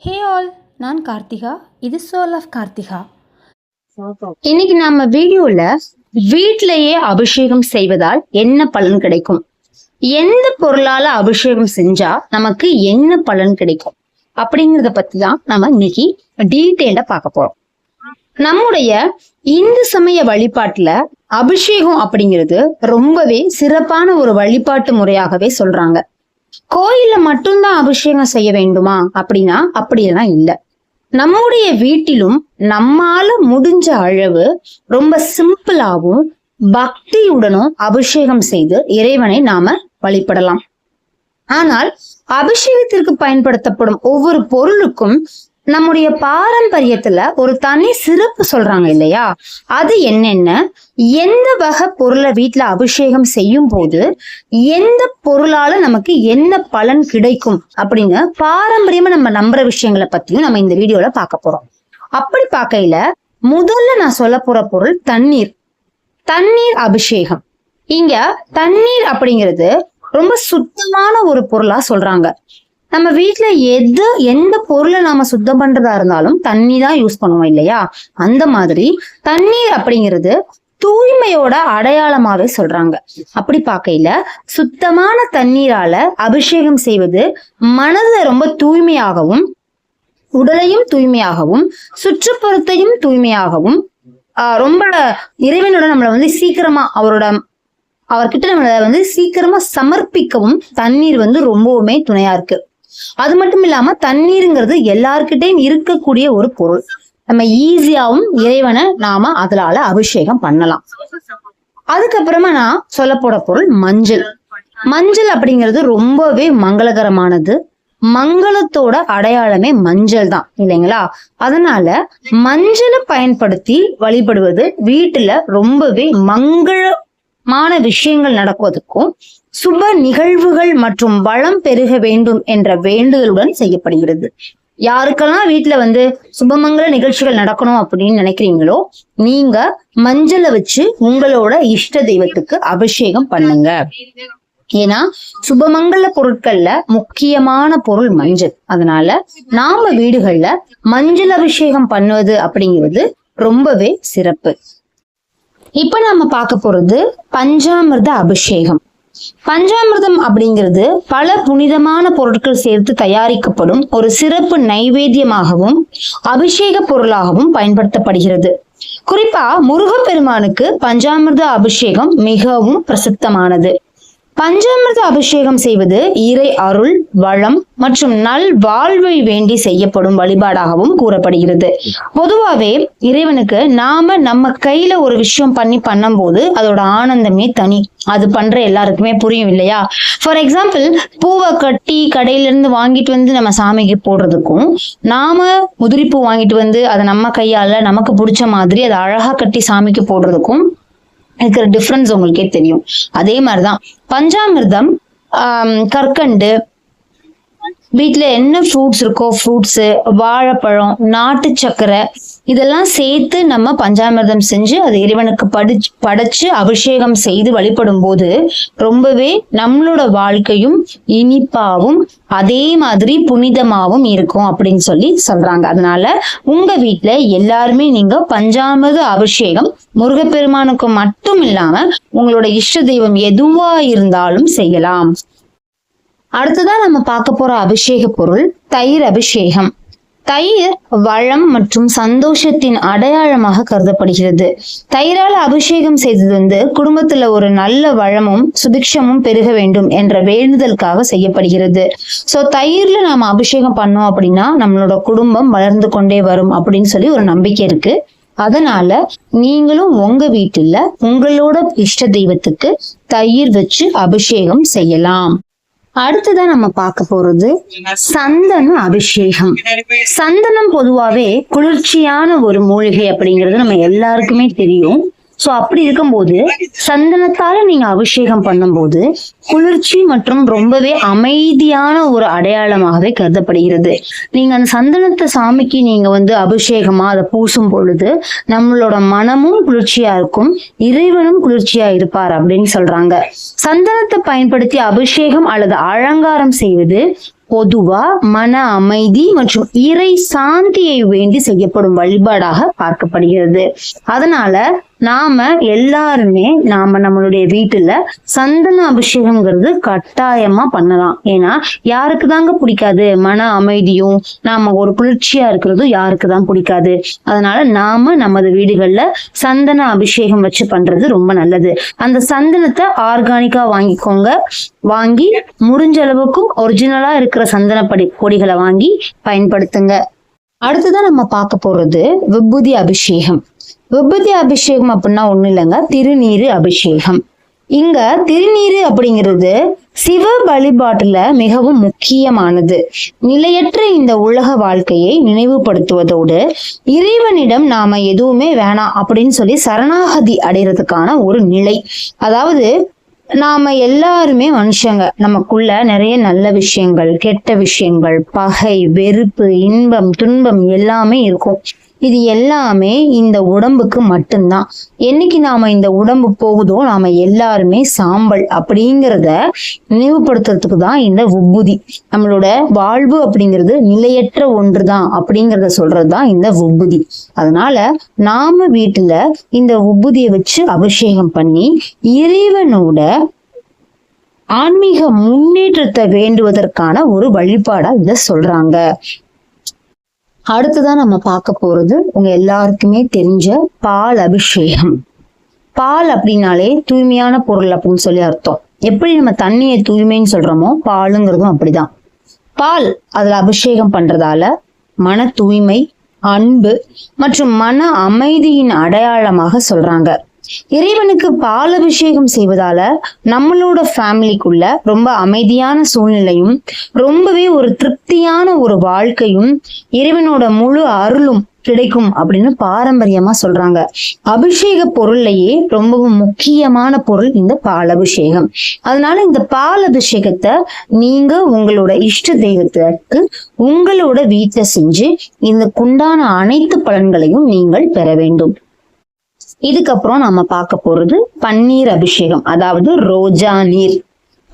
Hey all, நான் கார்த்திகா. இது soul of Karthika. இன்னைக்கு நம்ம வீடியோல வீட்டிலேயே அபிஷேகம் செய்வதால் என்ன பலன் கிடைக்கும், எந்த பொருளால அபிஷேகம் செஞ்சா நமக்கு என்ன பலன் கிடைக்கும் அப்படிங்கறத பத்தி தான் நம்ம இன்னைக்கு டீட்டெயிலா பார்க்க போறோம். நம்முடைய இந்து சமய வழிபாட்டுல அபிஷேகம் அப்படிங்கிறது ரொம்பவே சிறப்பான ஒரு வழிபாட்டு முறையாகவே சொல்றாங்க. கோயில்ல மட்டும்தான் அபிஷேகம் செய்ய வேண்டுமா அப்படின்னா அப்படியெல்லாம் இல்லை. நம்முடைய வீட்டிலும் நம்மால முடிஞ்ச அளவு ரொம்ப சிம்பிளாவும் பக்தியுடனும் அபிஷேகம் செய்து இறைவனை நாம வழிபடலாம். ஆனால் அபிஷேகத்திற்கு பயன்படுத்தப்படும் ஒவ்வொரு பொருளுக்கும் நம்முடைய பாரம்பரியத்துல ஒரு தனி சிறப்பு சொல்றாங்க இல்லையா? அது என்னென்ன, எந்த வகை பொருளை வீட்டுல அபிஷேகம் செய்யும் போது எந்த பொருளால நமக்கு என்ன பலன் கிடைக்கும் அப்படின்னு பாரம்பரியமா நம்ம நம்புற விஷயங்களை பத்தியும் நம்ம இந்த வீடியோல பார்க்க போறோம். அப்படி பார்க்கையில முதல்ல நான் சொல்ல போற பொருள் தண்ணீர் அபிஷேகம். இங்க தண்ணீர் அப்படிங்கிறது ரொம்ப சுத்தமான ஒரு பொருளா சொல்றாங்க. நம்ம வீட்டுல எந்த பொருளை நாம சுத்தம் பண்றதா இருந்தாலும் தண்ணி தான் யூஸ் பண்ணுவோம் இல்லையா? அந்த மாதிரி தண்ணீர் அப்படிங்கிறது தூய்மையோட அடையாளமாவே சொல்றாங்க. அப்படி பார்க்கையில சுத்தமான தண்ணீரால அபிஷேகம் செய்வது மனதை ரொம்ப தூய்மையாகவும், உடலையும் தூய்மையாகவும், சுற்றுப்புறத்தையும் தூய்மையாகவும், ரொம்ப இறைவனோட நம்மளை சீக்கிரமா அவர்கிட்ட நம்மளை சீக்கிரமா சமர்ப்பிக்கவும் தண்ணீர் ரொம்பவுமே துணையா இருக்கு. அது மட்டும் இல்லாம தண்ணீருங்கிறது எல்லார்கிட்டையும் இருக்கக்கூடிய ஒரு பொருள். நம்ம ஈஸியாவும் இறைவனை நாம அதனால அபிஷேகம் பண்ணலாம். அதுக்கப்புறமா நான் சொல்ல போற பொருள் மஞ்சள் அப்படிங்கிறது ரொம்பவே மங்களகரமானது. மங்களத்தோட அடையாளமே மஞ்சள் தான் இல்லைங்களா? அதனால மஞ்சளை பயன்படுத்தி வழிபடுவது வீட்டுல ரொம்பவே மங்களமான விஷயங்கள் நடக்குவதற்கும் சுப நிகழ்வுகள் மற்றும் வளம் பெருக வேண்டும் என்ற வேண்டுதலுடன் செய்யப்படுகிறது. யாருக்கெல்லாம் வீட்டுல சுபமங்கல நிகழ்ச்சிகள் நடக்கணும் அப்படின்னு நினைக்கிறீங்களோ நீங்க மஞ்சளை வச்சு உங்களோட இஷ்ட தெய்வத்துக்கு அபிஷேகம் பண்ணுங்க. ஏன்னா சுபமங்கல பொருட்கள்ல முக்கியமான பொருள் மஞ்சள். அதனால நாம வீடுகள்ல மஞ்சள் அபிஷேகம் பண்ணுவது அப்படிங்கிறது ரொம்பவே சிறப்பு. இப்ப நாம பார்க்க போறது பஞ்சாமிர்த அபிஷேகம். பஞ்சாமிர்தம் அப்படிங்கிறது பல புனிதமான பொருட்கள் சேர்த்து தயாரிக்கப்படும் ஒரு சிறப்பு நைவேத்தியமாகவும் அபிஷேக பொருளாகவும் பயன்படுத்தப்படுகிறது. குறிப்பா முருகப்பெருமானுக்கு பஞ்சாமிர்த அபிஷேகம் மிகவும் பிரசித்தமானது. பஞ்சாமிர்த அபிஷேகம் செய்வது இறை அருள், வளம் மற்றும் நல் வாழ்வை வேண்டி செய்யப்படும் வழிபாடாகவும் கூறப்படுகிறது. பொதுவாவே இறைவனுக்கு நம்ம கையில ஒரு விஷயம் பண்ணும் போது அதோட ஆனந்தமே தனி. அது பண்ற எல்லாருக்குமே புரியும் இல்லையா? ஃபார் எக்ஸாம்பிள், பூவை கட்டி கடையில இருந்து வாங்கிட்டு நம்ம சாமிக்கு போடுறதுக்கும், நாம உதிரிப்பூ வாங்கிட்டு அதை நம்ம கையால நமக்கு பிடிச்ச மாதிரி அதை அழகா கட்டி சாமிக்கு போடுறதுக்கும் இருக்கிற டிஃப்ரென்ஸ் உங்களுக்கே தெரியும். அதே மாதிரிதான் பஞ்சாமிர்தம், கற்கண்டு, வீட்டுல என்ன ஃப்ரூட்ஸ் இருக்கோ ஃப்ரூட்ஸு, வாழைப்பழம், நாட்டு சக்கரை இதெல்லாம் சேர்த்து நம்ம பஞ்சாமிர்தம் செஞ்சு அது இறைவனுக்கு படைச்சு அபிஷேகம் செய்து வழிபடும் போது ரொம்பவே நம்மளோட வாழ்க்கையும் இனிப்பாவும் அதே மாதிரி புனிதமாவும் இருக்கும் அப்படின்னு சொல்றாங்க. அதனால உங்க வீட்டுல எல்லாருமே நீங்க பஞ்சாமிர்த அபிஷேகம் முருகப்பெருமானுக்கு மட்டும் இல்லாம உங்களோட இஷ்ட தெய்வம் எதுவா இருந்தாலும் செய்யலாம். அடுத்ததான் நம்ம பார்க்க போற அபிஷேக பொருள் தயிர் அபிஷேகம். தயிர் வளம் மற்றும் சந்தோஷத்தின் அடையாளமாக கருதப்படுகிறது. தயிரால அபிஷேகம் செய்தது குடும்பத்துல ஒரு நல்ல வளமும் சுபிக்ஷமும் பெருக வேண்டும் என்ற வேண்டுதலுக்காக செய்யப்படுகிறது. சோ தயிர்ல நாம அபிஷேகம் பண்ணோம் அப்படின்னா நம்மளோட குடும்பம் வளர்ந்து கொண்டே வரும் அப்படின்னு ஒரு நம்பிக்கை இருக்கு. அதனால நீங்களும் உங்க வீட்டுல உங்களோட இஷ்ட தெய்வத்துக்கு தயிர் வச்சு அபிஷேகம் செய்யலாம். அடுத்ததான் நம்ம பார்க்க போறது சந்தன அபிஷேகம். சந்தனம் பொதுவாவே குளிர்ச்சியான ஒரு மூலிகை அப்படிங்கிறது நம்ம எல்லாருக்குமே தெரியும். சோ அப்படி இருக்கும்போது சந்தனத்தால நீங்க அபிஷேகம் பண்ணும்போது குளிர்ச்சி மற்றும் ரொம்பவே அமைதியான ஒரு அடையாளமாகவே கருதப்படுகிறது. நீங்க அந்த சந்தனத்தை சாமிக்கு நீங்க அபிஷேகமா அதை பூசும் பொழுது நம்மளோட மனமும் குளிர்ச்சியா இருக்கும், இறைவனும் குளிர்ச்சியா இருப்பார் அப்படின்னு சொல்றாங்க. சந்தனத்தை பயன்படுத்தி அபிஷேகம் அல்லது அலங்காரம் செய்வது பொதுவா மன அமைதி மற்றும் இறை சாந்தியை வேண்டி செய்யப்படும் வழிபாடாக பார்க்கப்படுகிறது. அதனால நாம எல்லாருமே நம்மளுடைய வீட்டுல சந்தன அபிஷேகம்ங்கிறது கட்டாயமா பண்ணலாம். ஏன்னா யாருக்கு தாங்க பிடிக்காது? மன அமைதியும் நாம ஒரு குளிர்ச்சியா இருக்கிறதும் யாருக்கு தான் பிடிக்காது? அதனால நாம நமது வீடுகள்ல சந்தன அபிஷேகம் வச்சு பண்றது ரொம்ப நல்லது. அந்த சந்தனத்தை ஆர்கானிக்கா வாங்கிக்கோங்க. வாங்கி முடிஞ்ச அளவுக்கும் ஒரிஜினலா இருக்கிற சந்தன பொடிகளை வாங்கி பயன்படுத்துங்க. அடுத்ததான் நம்ம பார்க்க போறது விபூதி அபிஷேகம். விபூதி அபிஷேகம் அப்படின்னா ஒண்ணும் இல்லைங்க, திருநீரு அபிஷேகம். இங்க திருநீரு அப்படிங்கிறது சிவ வழிபாட்டுல மிகவும் முக்கியமானது. நிலையற்ற இந்த உலக வாழ்க்கையை நினைவுபடுத்துவதோடு இறைவனிடம் நாம எதுவுமே வேணாம் அப்படின்னு சொல்லி சரணாகதி அடைகிறதுக்கான ஒரு நிலை. அதாவது நாம எல்லாருமே மனுஷங்க, நமக்குள்ள நிறைய நல்ல விஷயங்கள், கெட்ட விஷயங்கள், பகை, வெறுப்பு, இன்பம், துன்பம் எல்லாமே இருக்கும். இது எல்லாமே இந்த உடம்புக்கு மட்டும்தான். என்னைக்கு நாம இந்த உடம்பு போகுதோ நாம எல்லாருமே சாம்பல் அப்படிங்கிறத நினைவுபடுத்துறதுக்கு தான் இந்த விபூதி. நம்மளோட வாழ்வு அப்படிங்கிறது நிலையற்ற ஒன்றுதான் அப்படிங்கிறத சொல்றதுதான் இந்த விபூதி. அதனால நாம வீட்டுல இந்த விபூதியை வச்சு அபிஷேகம் பண்ணி இறைவனோட ஆன்மீக முன்னேற்றத்தை வேண்டுவதற்கான ஒரு வழிபாடா இத சொல்றாங்க. அடுத்ததான் நம்ம பார்க்க போறது உங்க எல்லாருக்குமே தெரிஞ்ச பால் அபிஷேகம். பால் அப்படின்னாலே தூய்மையான பொருள் அப்படின்னு சொல்லி அர்த்தம். எப்படி நம்ம தண்ணியை தூய்மைன்னு சொல்றோமோ பாலுங்கிறதும் அப்படிதான். பால் அதுல அபிஷேகம் பண்றதால மன தூய்மை, அன்பு மற்றும் மன அமைதியின் அடையாளமாக சொல்றாங்க. இறைவனுக்கு பால் அபிஷேகம் செய்வதால நம்மளோட ஃபேமிலிக்குள்ள ரொம்ப அமைதியான சூழ்நிலையும் ரொம்பவே ஒரு திருப்தியான ஒரு வாழ்க்கையும் இறைவனோட முழு அருளும் கிடைக்கும் அப்படின்னு பாரம்பரியமா சொல்றாங்க. அபிஷேக பொருள்லயே ரொம்பவும் முக்கியமான பொருள் இந்த பால் அபிஷேகம். அதனால இந்த பால் அபிஷேகத்தை நீங்க உங்களோட இஷ்ட தெய்வத்திற்கு உங்களோட வீட்டை செஞ்சு இதுக்குண்டான அனைத்து பலன்களையும் நீங்கள் பெற வேண்டும். இதுக்கப்புறம் நம்ம பார்க்க போறது பன்னீர் அபிஷேகம், அதாவது ரோஜா நீர்.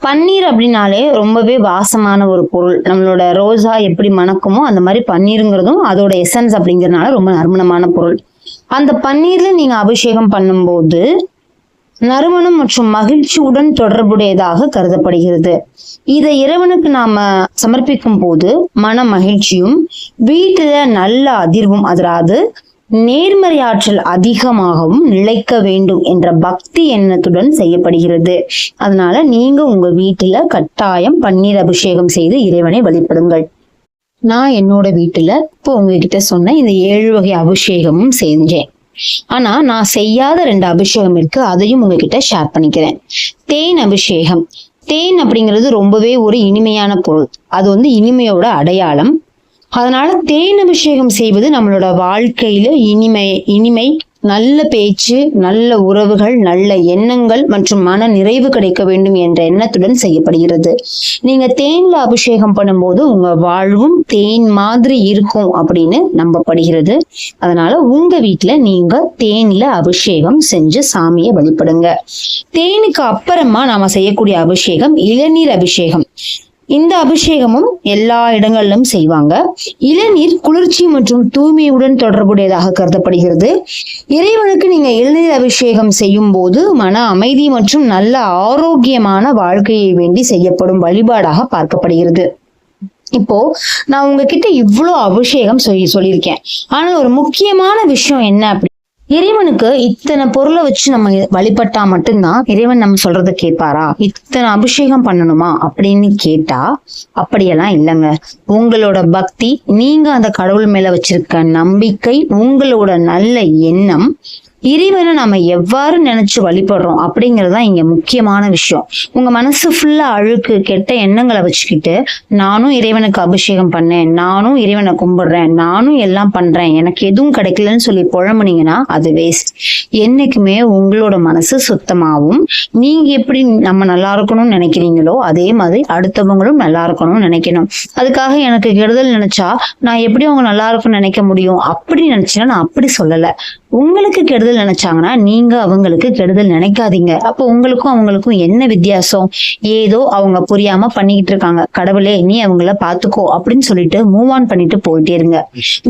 பன்னீர் அப்படின்னாலே ரொம்பவே வாசமான ஒரு பொருள். நம்மளோட ரோஜா எப்படி மணக்குமோ அந்த மாதிரி பன்னீருங்கிறதும் அதோட எசன்ஸ் அப்படிங்கிறதுனால ரொம்ப நறுமணமான பொருள். அந்த பன்னீர்ல நீங்க அபிஷேகம் பண்ணும்போது நறுமணம் மற்றும் மகிழ்ச்சியுடன் தொடர்புடையதாக கருதப்படுகிறது. இதை இறைவனுக்கு நாம சமர்ப்பிக்கும் போது மன மகிழ்ச்சியும் வீட்டுல நல்ல அதிர்வும், அதாவது நேர்மறை ஆற்றல் அதிகமாகவும் நிலைக்க வேண்டும் என்ற பக்தி எண்ணத்துடன் செய்யப்படுகிறது. அதனால நீங்க உங்க வீட்டுல கட்டாயம் பன்னீர் அபிஷேகம் செய்து இறைவனை வழிபடுங்கள். நான் என்னோட வீட்டுல இப்போ உங்ககிட்ட சொன்ன இந்த 7 வகை அபிஷேகமும் செஞ்சேன். ஆனா நான் செய்யாத 2 அபிஷேகம் இருக்கு, அதையும் உங்ககிட்ட ஷேர் பண்ணிக்கிறேன். தேன் அபிஷேகம். தேன் அப்படிங்கிறது ரொம்பவே ஒரு இனிமையான பொருள். அது இனிமையோட அடையாளம். அதனால தேன் அபிஷேகம் செய்வது நம்மளோட வாழ்க்கையில இனிமை, நல்ல பேச்சு, நல்ல உறவுகள், நல்ல எண்ணங்கள் மற்றும் மன நிறைவு கிடைக்க வேண்டும் என்ற எண்ணத்துடன் செய்யப்படுகிறது. நீங்க தேன்ல அபிஷேகம் பண்ணும்போது உங்க வாழ்வும் தேன் மாதிரி இருக்கும் அப்படின்னு நம்பப்படுகிறது. அதனால உங்க வீட்டுல நீங்க தேன்ல அபிஷேகம் செஞ்சு சாமியை வழிபடுங்க. தேனுக்கு அப்புறமா நாம செய்யக்கூடிய அபிஷேகம் இளநீர் அபிஷேகம். இந்த அபிஷேகமும் எல்லா இடங்களிலும் செய்வாங்க. இளநீர் குளிர்ச்சி மற்றும் தூய்மையுடன் தொடர்புடையதாக கருதப்படுகிறது. இறைவனுக்கு நீங்க இளநீர் அபிஷேகம் செய்யும் போது மன அமைதி மற்றும் நல்ல ஆரோக்கியமான வாழ்க்கையை வேண்டி செய்யப்படும் வழிபாடாக பார்க்கப்படுகிறது. இப்போ நான் உங்ககிட்ட இவ்வளோ அபிஷேகம் சொல்லியிருக்கேன். ஆனா ஒரு முக்கியமான விஷயம் என்ன அப்படி, இறைவனுக்கு இத்தனை பொருளை வச்சு நம்ம வழிபட்டா மட்டும்தான் இறைவன் நம்ம சொல்றத கேட்பாரா? இத்தனை அபிஷேகம் பண்ணணுமா அப்படின்னு கேட்டா அப்படியெல்லாம் இல்லைங்க. உங்களோட பக்தி, நீங்க அந்த கடவுள் மேல வச்சிருக்க நம்பிக்கை, உங்களோட நல்ல எண்ணம், இறைவனை நம்ம எவ்வாறு நினைச்சு வழிபடுறோம் அப்படிங்கறதுதான் இங்க முக்கியமான விஷயம். உங்க மனசு ஃபுல்லா அழுக்கு கெட்ட எண்ணங்களை வச்சுக்கிட்டு நானும் இறைவனுக்கு அபிஷேகம் பண்ணேன், நானும் இறைவனை கும்பிடுறேன், நானும் எல்லாம் பண்றேன், எனக்கு எதுவும் கிடைக்கலன்னு சொல்லி புழம்புனீங்கன்னா அது வேஸ்ட். என்னைக்குமே உங்களோட மனசு சுத்தமாவும் நீங்க எப்படி நம்ம நல்லா இருக்கணும்னு நினைக்கிறீங்களோ அதே மாதிரி அடுத்தவங்களும் நல்லா இருக்கணும்னு நினைக்கணும். அதுக்காக எனக்கு கெடுதல் நினைச்சா நான் எப்படி அவங்க நல்லா இருக்கும்னு நினைக்க முடியும் அப்படி நினைச்சேன்னா நான் அப்படி சொல்லல. உங்களுக்கு கெடுதல் நினைச்சாங்கன்னா நீங்க அவங்களுக்கு கெடுதல் நினைக்காதீங்க. அப்போ உங்களுக்கும் அவங்களுக்கும் என்ன வித்தியாசம்? ஏதோ அவங்க புரியாம பண்ணிக்கிட்டு இருக்காங்க, கடவுளே நீ அவங்கள பாத்துக்கோ அப்படின்னு சொல்லிட்டு மூவ் ஆன் பண்ணிட்டு போயிட்டே இருங்க.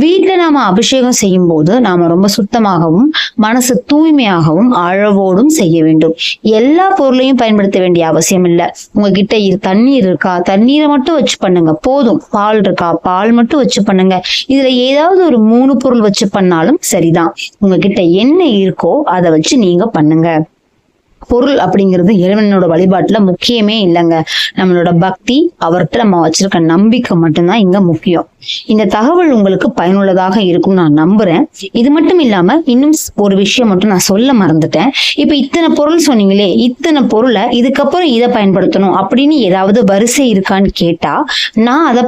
வீட்டுல நாம அபிஷேகம் செய்யும் போது நாம ரொம்ப சுத்தமாகவும் மனசு தூய்மையாகவும் அளவோடும் செய்ய வேண்டும். எல்லா பொருளையும் பயன்படுத்த வேண்டிய அவசியம் இல்ல. உங்ககிட்ட தண்ணீர் இருக்கா, தண்ணீரை மட்டும் வச்சு பண்ணுங்க போதும். பால் இருக்கா, பால் மட்டும் வச்சு பண்ணுங்க. இதுல ஏதாவது ஒரு 3 பொருள் வச்சு பண்ணாலும் சரிதான். உங்ககிட்ட என்ன இருக்கோ அதை வச்சு நீங்க பண்ணுங்க. பொருள் அப்படிங்கிறது இறைவனோட வழிபாட்டுல முக்கியமே இல்லைங்க. நம்மளோட பக்தி, அவர்கிட்ட நம்ம வச்சிருக்க நம்பிக்கை மட்டும்தான் இங்க முக்கியம். இந்த தகவல் உங்களுக்கு பயனுள்ளதாக இருக்கும் நான் நம்புறேன். இது மட்டும் இல்லாம இன்னும் ஒரு விஷயம் மட்டும் நான் சொல்ல மறந்துட்டேன். இப்ப இத்தனை பொருள் சொன்னீங்களே, இத்தனை பொருளை இதுக்கப்புறம் இதை பயன்படுத்தணும் அப்படின்னு ஏதாவது வரிசை இருக்கான்னு கேட்டா நான் அதை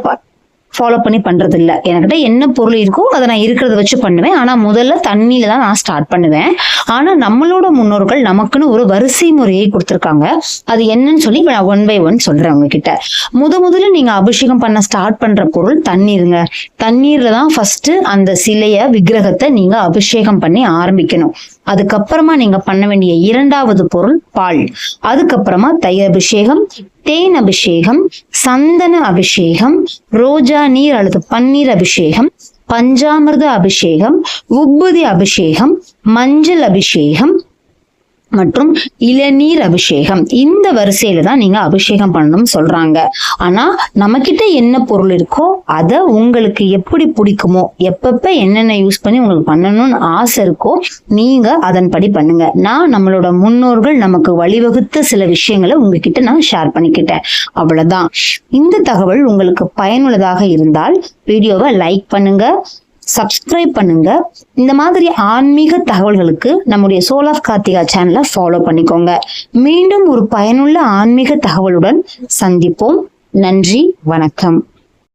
ஃபாலோ பண்ணி பண்றது இல்ல. என்கிட்ட என்ன பொருள் இருக்கோ அதை நான் இருக்கிறத வச்சு பண்ணுவேன். ஆனா முதல்ல தண்ணியில தான் நான் ஸ்டார்ட் பண்ணுவேன். ஆனா நம்மளோட முன்னோர்கள் நமக்குன்னு ஒரு வரிசை முறையை கொடுத்திருக்காங்க. அது என்னன்னு சொல்லி நான் 1 by 1 சொல்றேன் உங்ககிட்ட. முதல்ல நீங்க அபிஷேகம் பண்ண ஸ்டார்ட் பண்ற பொருள் தண்ணீருங்க. தண்ணீர்ல தான் ஃபர்ஸ்ட் அந்த சிலைய, விக்கிரகத்தை நீங்க அபிஷேகம் பண்ணி ஆரம்பிக்கணும். அதுக்கப்புறமா நீங்க பண்ண வேண்டிய 2வது பொருள் பால். அதுக்கப்புறமா தயிர் அபிஷேகம், தேன் அபிஷேகம், சந்தன அபிஷேகம், ரோஜா நீர் அல்லது பன்னீர் அபிஷேகம், பஞ்சாமிர்த அபிஷேகம், உப்புதி அபிஷேகம், மஞ்சள் அபிஷேகம் மற்றும் இளநீர் அபிஷேகம். இந்த வரிசையில தான் நீங்க அபிஷேகம் பண்ணணும்னு சொல்றாங்க. ஆனா நம்ம கிட்ட என்ன பொருள் இருக்கோ அதை உங்களுக்கு எப்படி பிடிக்குமோ, எப்பப்ப என்னென்ன யூஸ் பண்ணி உங்களுக்கு பண்ணணும்னு ஆசை இருக்கோ நீங்க அதன்படி பண்ணுங்க. நான் நம்மளோட முன்னோர்கள் நமக்கு வழிவகுத்த சில விஷயங்களை உங்ககிட்ட நான் ஷேர் பண்ணிக்கிட்டேன். அவ்வளவுதான். இந்த தகவல் உங்களுக்கு பயனுள்ளதாக இருந்தால் வீடியோவை லைக் பண்ணுங்க, சப்ஸ்கிரைப் பண்ணுங்க. இந்த மாதிரி ஆன்மீக தகவல்களுக்கு நம்முடைய சோல் ஆஃப் கார்த்திகா சேனலை ஃபாலோ பண்ணிக்கோங்க. மீண்டும் ஒரு பயனுள்ள ஆன்மீக தகவலுடன் சந்திப்போம். நன்றி, வணக்கம்.